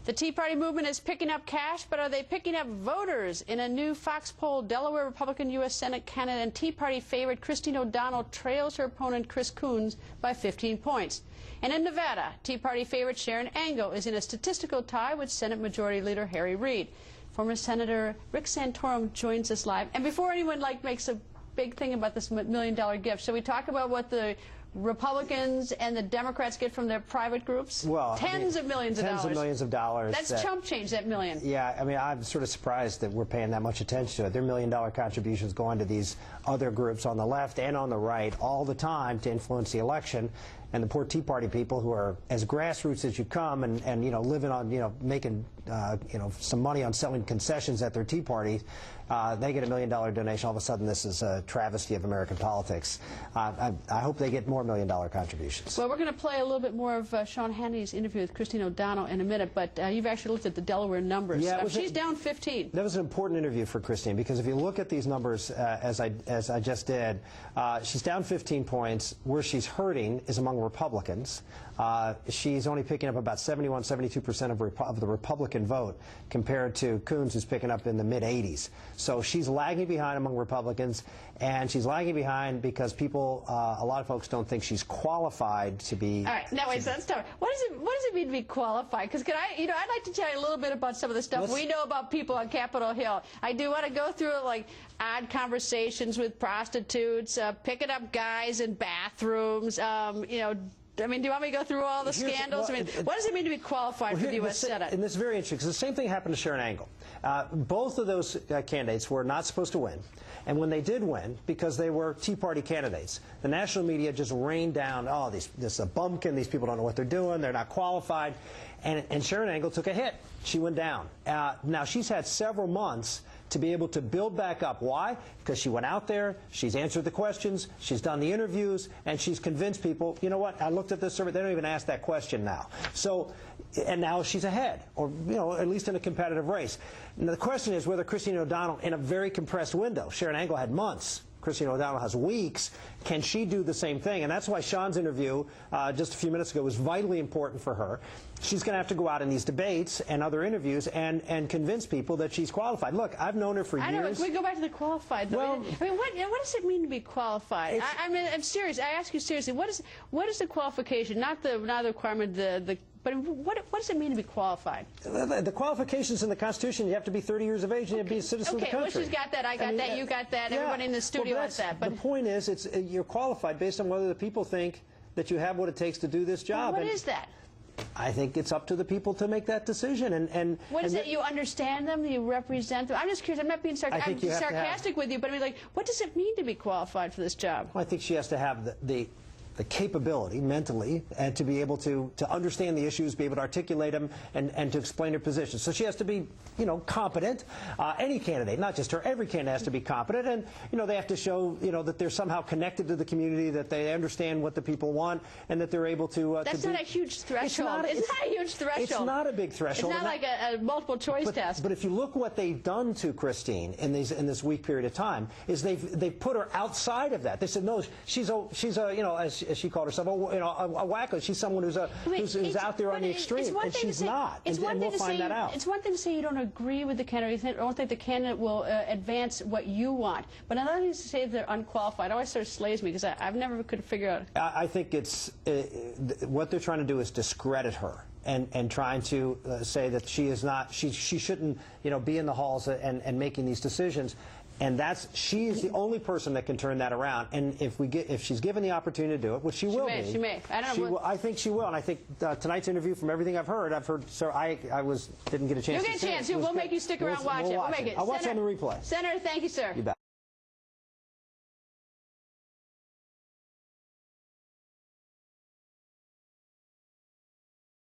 The Tea Party movement is picking up cash, but are they picking up voters? In a new Fox poll, Delaware Republican U.S. Senate candidate and Tea Party favorite Christine O'Donnell trails her opponent Chris Coons by 15 points. And in Nevada, Tea Party favorite Sharon Angle is in a statistical tie with Senate Majority Leader Harry Reid. Former Senator Rick Santorum joins us live. And before anyone makes a big thing about this $1 million gift, shall we talk about what the Republicans and the Democrats get from their private groups? Well, tens of millions of dollars. Tens of millions of dollars. That's chump change, that million. Yeah, I mean, I'm sort of surprised that we're paying that much attention to it. Their $1 million contributions going to these other groups on the left and on the right all the time to influence the election. And the poor Tea Party people who are as grassroots as you come and you know, living on, you know, making, you know, some money on selling concessions at their Tea Parties, they get $1 million donation. All of a sudden, this is a travesty of American politics. I hope they get more $1 million contributions. Well, we're going to play a little bit more of Sean Hannity's interview with Christine O'Donnell in a minute, but you've actually looked at the Delaware numbers. Yeah, she's down 15. That was an important interview for Christine, because if you look at these numbers, as I just did, she's down 15 points. Where she's hurting is among Republicans. She's only picking up about 71, 72% of the Republican vote, compared to Coons, who's picking up in the mid-80s. So she's lagging behind among Republicans, and she's lagging behind because people, a lot of folks don't think she's qualified to be. All right, now wait, so let's start. What does it mean to be qualified? Because I'd like to tell you a little bit about some of the stuff we know about people on Capitol Hill. I do want to go through like odd conversations with prostitutes, picking up guys in bathrooms, you know. I mean, do you want me to go through all the scandals? I mean, what does it mean to be qualified for the U.S. Senate? And this is very interesting, because the same thing happened to Sharon Angle. Both of those candidates were not supposed to win. And when they did win, because they were Tea Party candidates, the national media just rained down, oh, this is a bumpkin, these people don't know what they're doing, they're not qualified. And Sharon Angle took a hit. She went down. Now, she's had several months to be able to build back up. Why? Because she went out there, she's answered the questions, she's done the interviews, and she's convinced people, you know what, I looked at this survey, they don't even ask that question now. So, and now she's ahead, or, you know, at least in a competitive race. And the question is whether Christine O'Donnell, in a very compressed window, Sharon Angle had months, Christine O'Donnell has weeks, can she do the same thing? And that's why Sean's interview just a few minutes ago was vitally important for her. She's going to have to go out in these debates and other interviews and convince people that she's qualified. Look, I've known her for years. I know, but can we go back to the qualified, though? Well, I mean, what does it mean to be qualified? I mean, I'm serious. I ask you seriously, what is the qualification? Not the requirement, but what does it mean to be qualified? The qualifications in the Constitution, you have to be 30 years of age and you have to be a citizen of the country. Okay, well, she's got that, I got that, you got that, everybody in the studio has that. But the point is, you're qualified based on whether the people think that you have what it takes to do this job. Well, what is that? I think it's up to the people to make that decision. And what is it? You understand them? You represent them? I'm just curious. I'm not being sarcastic with you, but I mean, like, what does it mean to be qualified for this job? Well, I think she has to have the capability mentally and to be able to understand the issues, be able to articulate them, and to explain her position. So she has to be, you know, competent. Any candidate, not just her, every candidate has to be competent, and, you know, they have to show, you know, that they're somehow connected to the community, that they understand what the people want, and that they're able to. That's not a huge threshold. It's not a huge threshold. It's not a big threshold. It's not like a multiple choice test. But if you look what they've done to Christine in this week period of time, is they've put her outside of that. They said, no, she's a you know, as she called herself, you know, a wacko. She's someone who's out there on the extreme, and she's not. And we'll find that out. It's one thing to say you don't agree with the candidate. You don't think the candidate will advance what you want. But another thing is to say they're unqualified. It always sort of slays me, because I've never could figure out. I think it's what they're trying to do is discredit her. And trying to say that she is not, she shouldn't, you know, be in the halls and making these decisions. And she is the only person that can turn that around. And if she's given the opportunity to do it, which she will be. She may. I don't know. I think she will. And I think tonight's interview, from everything I've heard, so I didn't get a chance. You'll get a chance. We'll make you stick around, watch it. We'll make it. I'll watch it on the replay. Senator, thank you, sir. You bet.